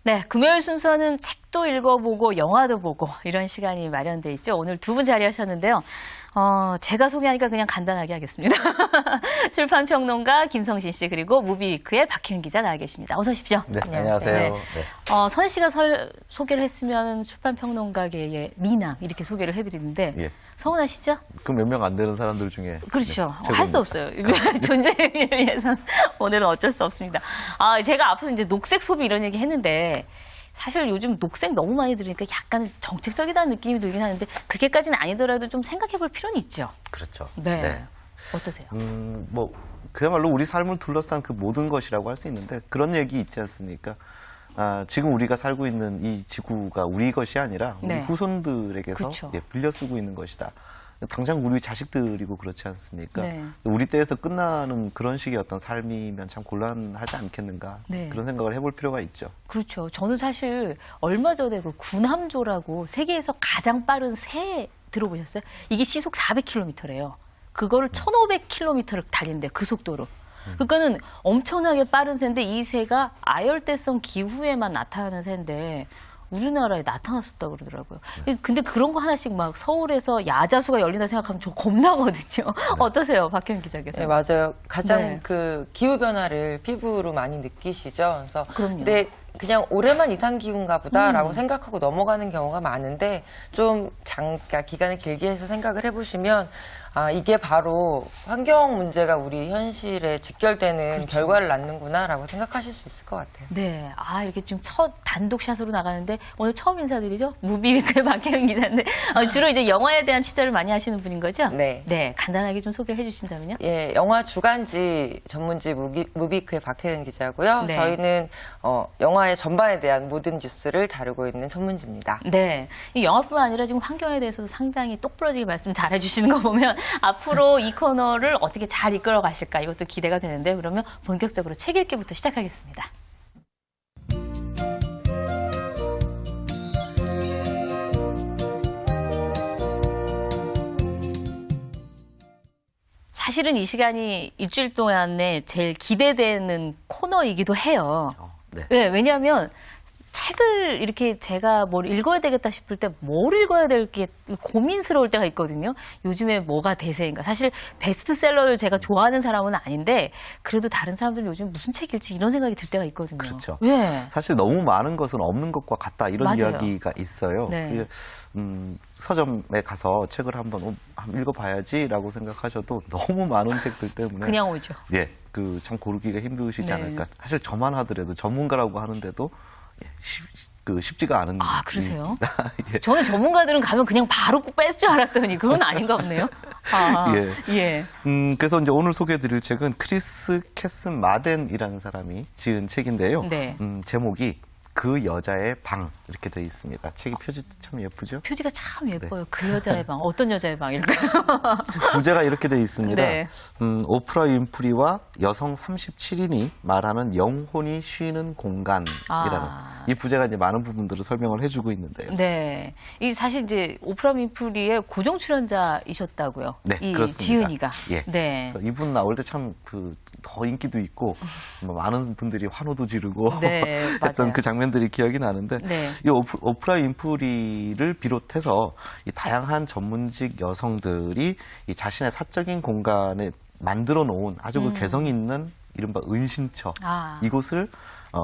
네, 금요일 순서는 책도 읽어보고 영화도 보고 이런 시간이 마련돼 있죠. 오늘 두 분 자리하셨는데요. 제가 소개하니까 그냥 간단하게 하겠습니다. 출판평론가 김성신 씨 그리고 무비위크의 박희은 기자 나와 계십니다. 어서 오십시오. 네, 안녕하세요. 네. 네. 선혜 씨가 소개를 했으면 출판평론가계의 미남 이렇게 소개를 해드리는데 예. 서운하시죠? 그 몇 명 안 되는 사람들 중에 그렇죠. 네, 할 수 없어요. 존재 의미를 위해서는 오늘은 어쩔 수 없습니다. 제가 앞서 이제 녹색 소비 이런 얘기 했는데 사실 요즘 녹색 너무 많이 들으니까 약간 정책적이다는 느낌이 들긴 하는데 그렇게까지는 아니더라도 좀 생각해 볼 필요는 있죠. 그렇죠. 네. 어떠세요? 뭐 그야말로 우리 삶을 둘러싼 그 모든 것이라고 할 수 있는데 그런 얘기 있지 않습니까? 지금 우리가 살고 있는 이 지구가 우리 것이 아니라 우리 네. 후손들에게서 그렇죠. 빌려 쓰고 있는 것이다. 당장 우리 자식들이고 그렇지 않습니까? 네. 우리 때에서 끝나는 그런 식의 어떤 삶이면 참 곤란하지 않겠는가 네. 그런 생각을 해볼 필요가 있죠. 그렇죠. 저는 사실 얼마 전에 그 군함조라고 세계에서 가장 빠른 새 들어보셨어요? 이게 시속 400km래요. 그거를 1500km를 달리는데 그 속도로. 그러니까는 엄청나게 빠른 새인데 이 새가 아열대성 기후에만 나타나는 새인데 우리나라에 나타났었다고 그러더라고요. 근데 그런 거 하나씩 막 서울에서 야자수가 열린다 생각하면 저 겁나거든요. 어떠세요, 박희은 기자께서? 네, 맞아요. 가장 네. 그 기후 변화를 피부로 많이 느끼시죠. 그래서 그럼요. 근데 그냥 올해만 이상 기후인가 보다라고 생각하고 넘어가는 경우가 많은데 좀 그러니까 기간을 길게 해서 생각을 해보시면 이게 바로 환경 문제가 우리 현실에 직결되는 그렇죠. 결과를 낳는구나라고 생각하실 수 있을 것 같아요. 네. 이렇게 지금 첫 단독샷으로 나가는데 오늘 처음 인사드리죠? 무비위크의 박혜은 기자인데 주로 이제 영화에 대한 취재를 많이 하시는 분인 거죠? 네. 네. 간단하게 좀 소개해 주신다면요? 예, 영화 주간지 전문지 무비크의 박혜은 기자고요. 네. 저희는 영화의 전반에 대한 모든 뉴스를 다루고 있는 전문지입니다. 네. 이 영화뿐만 아니라 지금 환경에 대해서도 상당히 똑부러지게 말씀 잘 해주시는 거 보면 앞으로 이 코너를 어떻게 잘 이끌어 가실까 이것도 기대가 되는데 그러면 본격적으로 책 읽기부터 시작하겠습니다. 사실은 이 시간이 일주일 동안에 제일 기대되는 코너이기도 해요. 네. 네, 왜냐하면 책을 이렇게 제가 뭘 읽어야 되겠다 싶을 때 뭘 읽어야 될게 고민스러울 때가 있거든요. 요즘에 뭐가 대세인가. 사실 베스트셀러를 제가 좋아하는 사람은 아닌데 그래도 다른 사람들은 요즘 무슨 책 읽지 이런 생각이 들 때가 있거든요. 그렇죠. 네. 사실 너무 많은 것은 없는 것과 같다 이런 맞아요. 이야기가 있어요. 네. 그게, 서점에 가서 책을 한번 읽어봐야지라고 생각하셔도 너무 많은 책들 때문에 그냥 오죠. 예, 참 고르기가 힘드시지 네. 않을까. 사실 저만 하더라도 전문가라고 하는데도 쉽지가 않은. 그러세요? 예. 저는 전문가들은 가면 그냥 바로 뺄 줄 알았더니 그건 아닌가 보네요. 예. 그래서 이제 오늘 소개해드릴 책은 크리스 캐슨 마덴이라는 사람이 지은 책인데요. 네. 제목이 그 여자의 방 이렇게 되어 있습니다. 책이 표지 참 예쁘죠? 표지가 참 예뻐요. 그 여자의 방. 어떤 여자의 방일까요? 부제가 이렇게 되어 있습니다. 네. 오프라 윈프리와 여성 37인이 말하는 영혼이 쉬는 공간이라는 이 부제가 이제 많은 부분들을 설명을 해주고 있는데요. 네. 이 사실 이제 오프라 윈프리의 고정 출연자이셨다고요. 네, 이 그렇습니다. 지은이가. 예. 네. 그래서 이분 나올 때 참 더 인기도 있고 많은 분들이 환호도 지르고 네, 했던 맞아요. 그 장면들이 기억이 나는데 네. 이 오프라 윈프리를 비롯해서 이 다양한 전문직 여성들이 이 자신의 사적인 공간에 만들어 놓은 아주 그 개성 있는 이른바 은신처 이곳을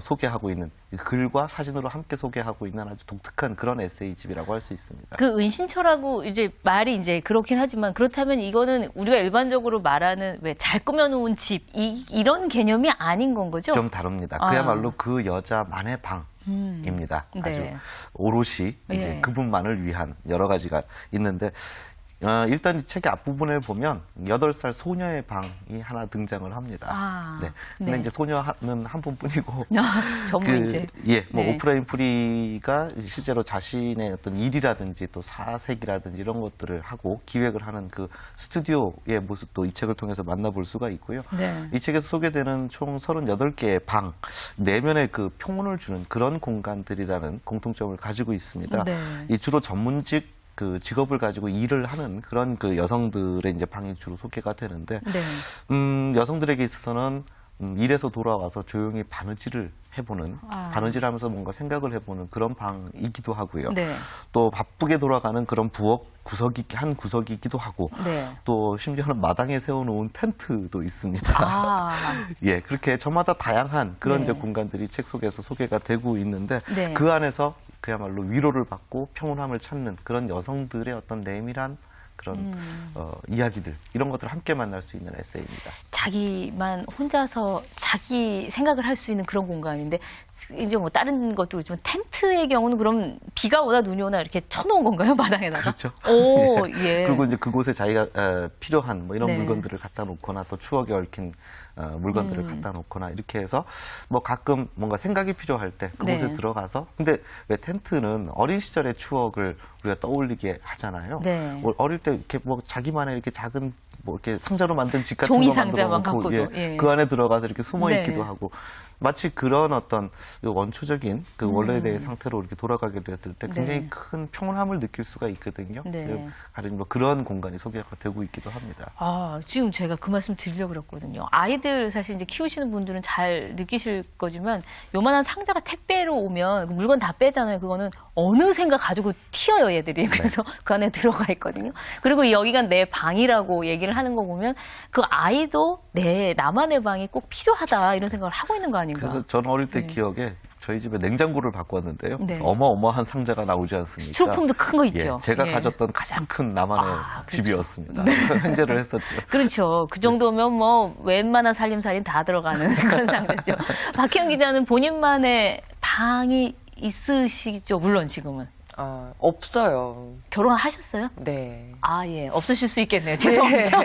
소개하고 있는 글과 사진으로 함께 소개하고 있는 아주 독특한 그런 에세이집이라고 할 수 있습니다. 그 은신처라고 이제 말이 이제 그렇긴 하지만 그렇다면 이거는 우리가 일반적으로 말하는 왜 잘 꾸며놓은 집 이런 개념이 아닌 건 거죠? 좀 다릅니다. 그야말로 그 여자만의 방입니다. 네. 아주 오롯이 이제 예. 그분만을 위한 여러 가지가 있는데 일단 이 책의 앞부분에 보면 8살 소녀의 방이 하나 등장을 합니다. 네. 근데 네. 이제 소녀는 한 분뿐이고 전문이제. 뭐 오프라 윈프리가 실제로 자신의 어떤 일이라든지 또 사색이라든지 이런 것들을 하고 기획을 하는 그 스튜디오의 모습도 이 책을 통해서 만나볼 수가 있고요. 네. 이 책에서 소개되는 총 38개의 방, 내면의 그 평온을 주는 그런 공간들이라는 공통점을 가지고 있습니다. 네. 이 주로 전문직 그 직업을 가지고 일을 하는 그런 그 여성들의 이제 방이 주로 소개가 되는데, 네. 여성들에게 있어서는 일에서 돌아와서 조용히 바느질을 해보는, 바느질하면서 뭔가 생각을 해보는 그런 방이기도 하고요. 네. 또 바쁘게 돌아가는 그런 부엌 한 구석이기도 하고, 네. 또 심지어는 마당에 세워놓은 텐트도 있습니다. 아, 예, 그렇게 저마다 다양한 그런 네. 이제 공간들이 책 속에서 소개가 되고 있는데 네. 그 안에서 그야말로 위로를 받고 평온함을 찾는 그런 여성들의 어떤 내밀한 그런 이야기들, 이런 것들을 함께 만날 수 있는 에세이입니다. 자기만 혼자서 자기 생각을 할 수 있는 그런 공간인데 이제 뭐 다른 것도 그렇지만 텐트의 경우는 그럼 비가 오나 눈이 오나 이렇게 쳐놓은 건가요? 마당에다가? 그렇죠. 오, 예. 그리고 이제 그곳에 자기가 필요한 뭐 이런 네. 물건들을 갖다 놓거나 또 추억에 얽힌 물건들을 갖다 놓거나 이렇게 해서 뭐 가끔 뭔가 생각이 필요할 때 그곳에 네. 들어가서, 근데 왜 텐트는 어린 시절의 추억을 우리가 떠올리게 하잖아요. 네. 뭐 어릴 때 이렇게 뭐 자기만의 이렇게 작은 뭐 이렇게 상자로 만든 집 같은 종이 거 만들어 상자만 놓고, 갖고도, 예. 그 안에 들어가서 이렇게 숨어 네. 있기도 하고, 마치 그런 어떤 원초적인 그 원래대의 상태로 이렇게 돌아가게 됐을 때 굉장히 네. 큰 평온함을 느낄 수가 있거든요. 네. 가령 뭐 그런 공간이 소개가 되고 있기도 합니다. 아, 지금 제가 그 말씀 드리려고 그랬거든요. 아이들 사실 이제 키우시는 분들은 잘 느끼실 거지만 요만한 상자가 택배로 오면 그 물건 다 빼잖아요. 그거는 어느샌가 가지고 튀어요, 얘들이. 그래서 그 안에 들어가 있거든요. 그리고 여기가 내 방이라고 얘기를 하는 거 보면 그 아이도 나만의 방이 꼭 필요하다 이런 생각을 하고 있는 거 아닌가. 그래서 저는 어릴 때 기억에 저희 집에 냉장고를 바꿨는데요. 네. 어마어마한 상자가 나오지 않습니까? 스티로폼도 큰 거 있죠. 예, 제가 예. 가졌던 가장 큰 나만의 그렇죠. 집이었습니다. 현재를 했었죠. 그렇죠. 그 정도면 뭐 웬만한 살림살이는 다 들어가는 그런 상태죠. 박혜영 기자는 본인만의 방이 있으시죠? 물론 지금은. 없어요. 결혼하셨어요? 네. 아, 예. 없으실 수 있겠네요. 죄송합니다.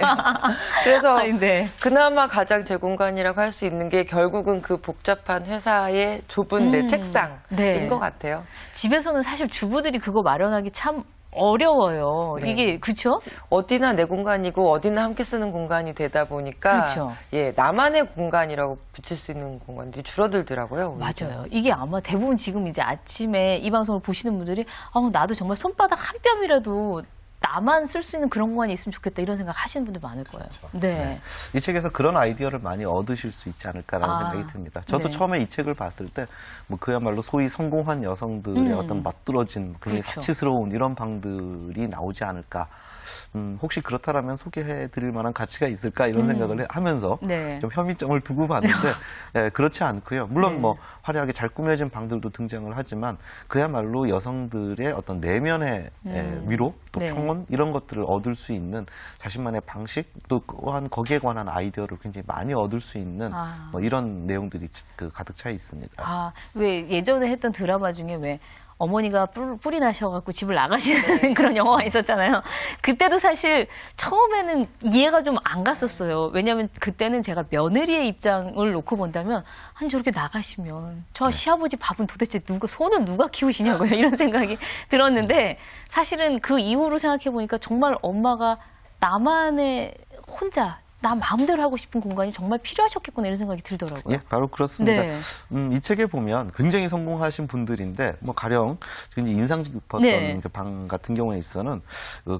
그래서 아니, 네. 그나마 가장 제 공간이라고 할 수 있는 게 결국은 그 복잡한 회사의 좁은 내 책상인 네. 것 같아요. 집에서는 사실 주부들이 그거 마련하기 참 어려워요. 네. 이게, 그쵸? 어디나 내 공간이고 어디나 함께 쓰는 공간이 되다 보니까 그렇죠. 예, 나만의 공간이라고 붙일 수 있는 공간들이 줄어들더라고요. 맞아요. 이게 아마 대부분 지금 이제 아침에 이 방송을 보시는 분들이 나도 정말 손바닥 한 뼘이라도 나만 쓸 수 있는 그런 공간이 있으면 좋겠다 이런 생각 하시는 분들 많을 거예요. 네. 이 책에서 그런 아이디어를 많이 얻으실 수 있지 않을까라는 아, 생각이 듭니다. 저도 네. 처음에 이 책을 봤을 때 뭐 그야말로 소위 성공한 여성들의 어떤 멋들어진 굉장히 그렇죠. 사치스러운 이런 방들이 나오지 않을까. 혹시 그렇다라면 소개해드릴 만한 가치가 있을까 이런 생각을 하면서 네. 좀 혐의점을 두고 봤는데 예, 그렇지 않고요. 물론 네. 뭐 화려하게 잘 꾸며진 방들도 등장을 하지만 그야말로 여성들의 어떤 내면의 위로 또 네. 평온 이런 것들을 얻을 수 있는 자신만의 방식 또 또한 거기에 관한 아이디어를 굉장히 많이 얻을 수 있는 뭐 이런 내용들이 가득 차 있습니다. 아, 왜 예전에 했던 드라마 중에 왜 어머니가 뿔이 나셔갖고 집을 나가시는 그런 영화가 있었잖아요. 그때도 사실 처음에는 이해가 좀 안 갔었어요. 왜냐하면 그때는 제가 며느리의 입장을 놓고 본다면 아니 저렇게 나가시면 저 시아버지 밥은 도대체 손은 누가 키우시냐고요. 이런 생각이 들었는데 사실은 그 이후로 생각해 보니까 정말 엄마가 나만의 혼자 나 마음대로 하고 싶은 공간이 정말 필요하셨겠구나 이런 생각이 들더라고요. 예, 바로 그렇습니다. 네. 이 책에 보면 굉장히 성공하신 분들인데 뭐 가령 굉장히 인상 깊었던 네. 그 방 같은 경우에 있어서는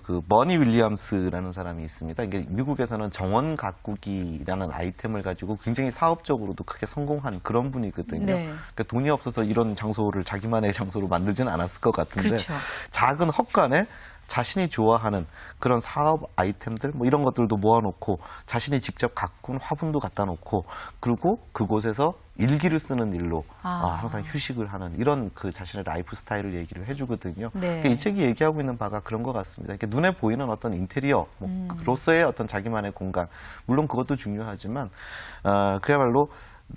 그 버니 윌리엄스라는 사람이 있습니다. 이게 미국에서는 정원 가꾸기라는 아이템을 가지고 굉장히 사업적으로도 크게 성공한 그런 분이거든요. 네. 그러니까 돈이 없어서 이런 장소를 자기만의 장소로 만들지는 않았을 것 같은데 그렇죠. 작은 헛간에 자신이 좋아하는 그런 사업 아이템들 뭐 이런 것들도 모아놓고 자신이 직접 가꾼 화분도 갖다 놓고 그리고 그곳에서 일기를 쓰는 일로 항상 휴식을 하는 이런 그 자신의 라이프 스타일을 얘기를 해주거든요. 네. 이 책이 얘기하고 있는 바가 그런 것 같습니다. 이렇게 눈에 보이는 어떤 인테리어로서의 어떤 자기만의 공간 물론 그것도 중요하지만 그야말로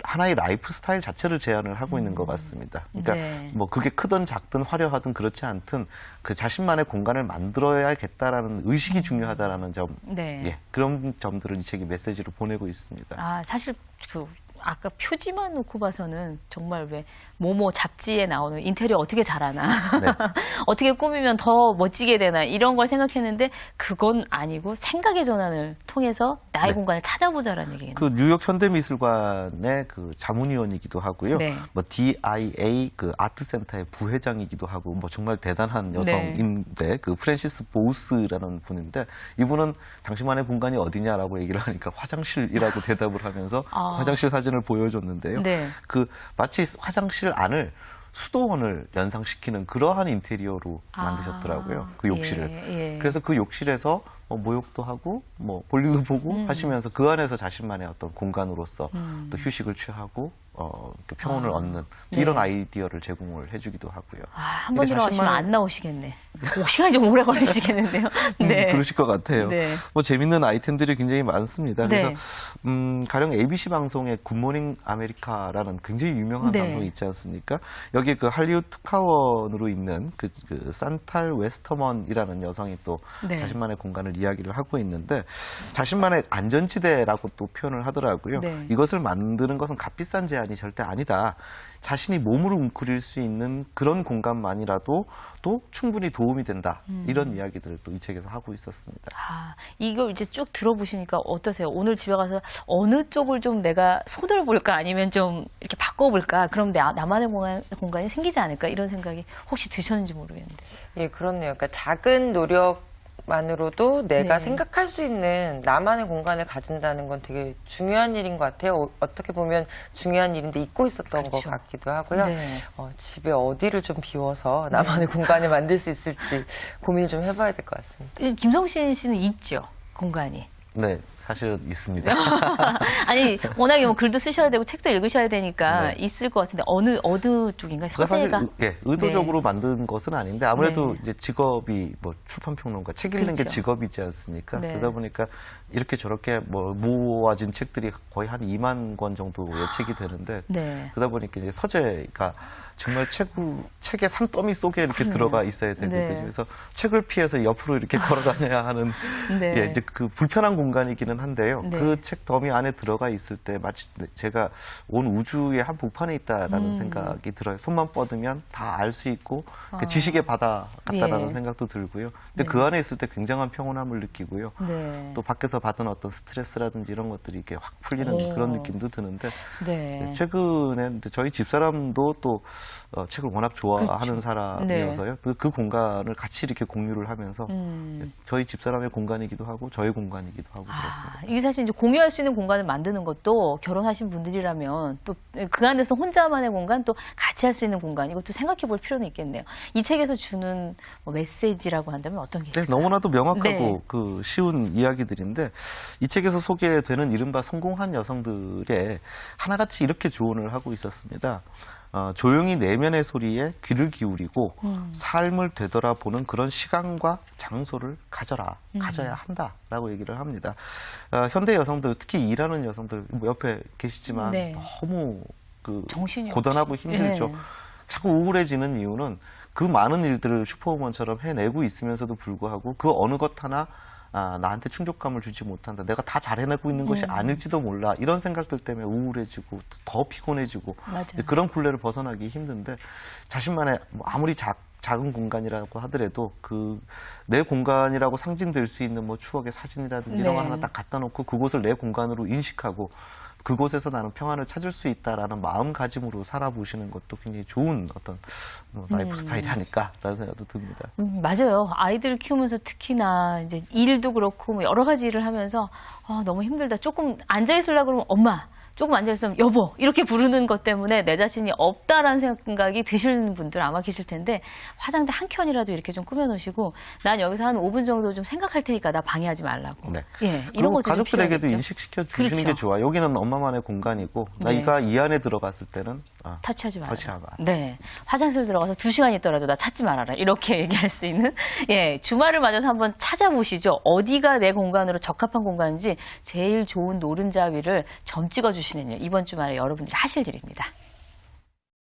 하나의 라이프 스타일 자체를 제안을 하고 있는 것 같습니다. 그러니까 네. 뭐 그게 크든 작든 화려하든 그렇지 않든 그 자신만의 공간을 만들어야겠다라는 의식이 중요하다라는 점, 네. 예, 그런 점들을 이 책이 메시지로 보내고 있습니다. 아, 사실 그 아까 표지만 놓고 봐서는 정말 왜 모모 잡지에 나오는 인테리어 어떻게 잘하나 네. 어떻게 꾸미면 더 멋지게 되나 이런 걸 생각했는데 그건 아니고 생각의 전환을 통해서 나의 네. 공간을 찾아보자라는 얘기예요. 그 뉴욕 현대미술관의 그 자문위원이기도 하고요. 네. 뭐 DIA 그 아트센터의 부회장이기도 하고 뭐 정말 대단한 여성인데 그 프랜시스 보우스라는 분인데 이분은 당신만의 공간이 어디냐라고 얘기를 하니까 화장실이라고 대답을 하면서 화장실 사진을 보여줬는데요. 네. 그 마치 화장실 안을 수도원을 연상시키는 그러한 인테리어로 만드셨더라고요. 그 욕실을. 예. 그래서 그 욕실에서 뭐 모욕도 하고 뭐 볼일도 보고 하시면서 그 안에서 자신만의 어떤 공간으로서 또 휴식을 취하고 그 평온을 얻는 네. 이런 아이디어를 제공을 해주기도 하고요. 한 번 이게 들어가시면 자신만의- 안 나오시겠네. 시간이 좀 오래 걸리시겠는데요. 네. 그러실 것 같아요. 네. 뭐 재밌는 아이템들이 굉장히 많습니다. 그래서 네. 가령 ABC 방송의 굿모닝 아메리카라는 굉장히 유명한 네. 방송이 있지 않습니까? 여기 그 할리우드 특파원으로 있는 그 산탈 웨스터먼이라는 여성이 또 네. 자신만의 공간을 이야기를 하고 있는데 자신만의 안전지대라고 또 표현을 하더라고요. 네. 이것을 만드는 것은 값비싼 제안이 절대 아니다. 자신이 몸으로 웅크릴 수 있는 그런 공간만이라도 또 충분히 도움이 된다. 이런 이야기들을 또 이 책에서 하고 있었습니다. 이걸 이제 쭉 들어보시니까 어떠세요? 오늘 집에 가서 어느 쪽을 좀 내가 손을 볼까 아니면 좀 이렇게 바꿔볼까? 그럼 나만의 공간이 생기지 않을까? 이런 생각이 혹시 드셨는지 모르겠는데. 예, 그렇네요. 그러니까 작은 노력만으로도 내가 네. 생각할 수 있는 나만의 공간을 가진다는 건 되게 중요한 일인 것 같아요. 어떻게 보면 중요한 일인데 잊고 있었던 그렇죠. 것 같기도 하고요. 네. 집에 어디를 좀 비워서 나만의 공간을 만들 수 있을지 고민을 좀 해봐야 될 것 같습니다. 김성신 씨는 있죠, 공간이. 네, 사실은 있습니다. 아니, 워낙에 뭐 글도 쓰셔야 되고 책도 읽으셔야 되니까 네. 있을 것 같은데 어느 쪽인가요? 그러니까 사실 서재가? 의도적으로 만든 것은 아닌데 아무래도 네. 이제 직업이 뭐 출판평론가 책 읽는 게 그렇죠. 직업이지 않습니까? 네. 그러다 보니까 이렇게 저렇게 뭐 모아진 책들이 거의 한 2만 권 정도의 책이 되는데 네. 그러다 보니까 이제 서재가 정말 책의 산더미 속에 이렇게 들어가 있어야 되거든요. 네. 그래서 책을 피해서 옆으로 이렇게 걸어다녀야 하는 네. 예, 이제 그 불편한 공간이기는 한데요. 네. 그 책 더미 안에 들어가 있을 때 마치 제가 온 우주의 한 복판에 있다라는 생각이 들어요. 손만 뻗으면 다 알 수 있고 그 지식의 바다 같다라는 예. 생각도 들고요. 근데 네. 그 안에 있을 때 굉장한 평온함을 느끼고요. 네. 또 밖에서 받은 어떤 스트레스라든지 이런 것들이 이렇게 확 풀리는 오. 그런 느낌도 드는데 네. 최근에 저희 집사람도 또 책을 워낙 좋아하는 그렇죠. 사람이어서요. 그 공간을 같이 이렇게 공유를 하면서 저희 집사람의 공간이기도 하고 저의 공간이기도 하고 그렇습니다. 이게 사실 이제 공유할 수 있는 공간을 만드는 것도 결혼하신 분들이라면 또 그 안에서 혼자만의 공간 또 같이 할 수 있는 공간 이것도 생각해 볼 필요는 있겠네요. 이 책에서 주는 뭐 메시지라고 한다면 어떤 게 네, 있을까요? 너무나도 명확하고 네. 그 쉬운 이야기들인데 이 책에서 소개되는 이른바 성공한 여성들의 하나같이 이렇게 조언을 하고 있었습니다. 조용히 내면의 소리에 귀를 기울이고 삶을 되돌아보는 그런 시간과 장소를 가져야 한다라고 얘기를 합니다. 현대 여성들, 특히 일하는 여성들 뭐 옆에 계시지만 네. 너무 정신이 고단하고 없이. 힘들죠. 네. 자꾸 우울해지는 이유는 그 많은 일들을 슈퍼우먼처럼 해내고 있으면서도 불구하고 그 어느 것 하나 나한테 충족감을 주지 못한다. 내가 다 잘 해내고 있는 것이 아닐지도 몰라. 이런 생각들 때문에 우울해지고 더 피곤해지고 맞아요. 그런 굴레를 벗어나기 힘든데 자신만의 뭐 아무리 작은 공간이라고 하더라도 그 내 공간이라고 상징될 수 있는 뭐 추억의 사진이라든지 이런 거 네. 하나 딱 갖다 놓고 그곳을 내 공간으로 인식하고 그곳에서 나는 평안을 찾을 수 있다라는 마음가짐으로 살아보시는 것도 굉장히 좋은 어떤 라이프 스타일이 아닐까라는 생각도 듭니다. 맞아요. 아이들을 키우면서 특히나 이제 일도 그렇고 뭐 여러 가지 일을 하면서 너무 힘들다. 조금 앉아 있으려고 그러면 엄마. 조금 앉아있으면 여보 이렇게 부르는 것 때문에 내 자신이 없다라는 생각이 드시는 분들 아마 계실 텐데 화장대 한 켠이라도 이렇게 좀 꾸며놓으시고 난 여기서 한 5분 정도 좀 생각할 테니까 나 방해하지 말라고. 네. 예, 이런 그리고 것도 가족들에게도 인식시켜 주시는 그렇죠. 게 좋아. 여기는 엄마만의 공간이고 네. 내가 이 안에 들어갔을 때는 터치하지 말아라. 터치하지 마라. 네. 화장실 들어가서 2시간 있더라도 나 찾지 말아라. 이렇게 얘기할 수 있는. 예. 주말을 맞아서 한번 찾아보시죠. 어디가 내 공간으로 적합한 공간인지 제일 좋은 노른자위를 점 찍어주시는 일. 이번 주말에 여러분들이 하실 일입니다.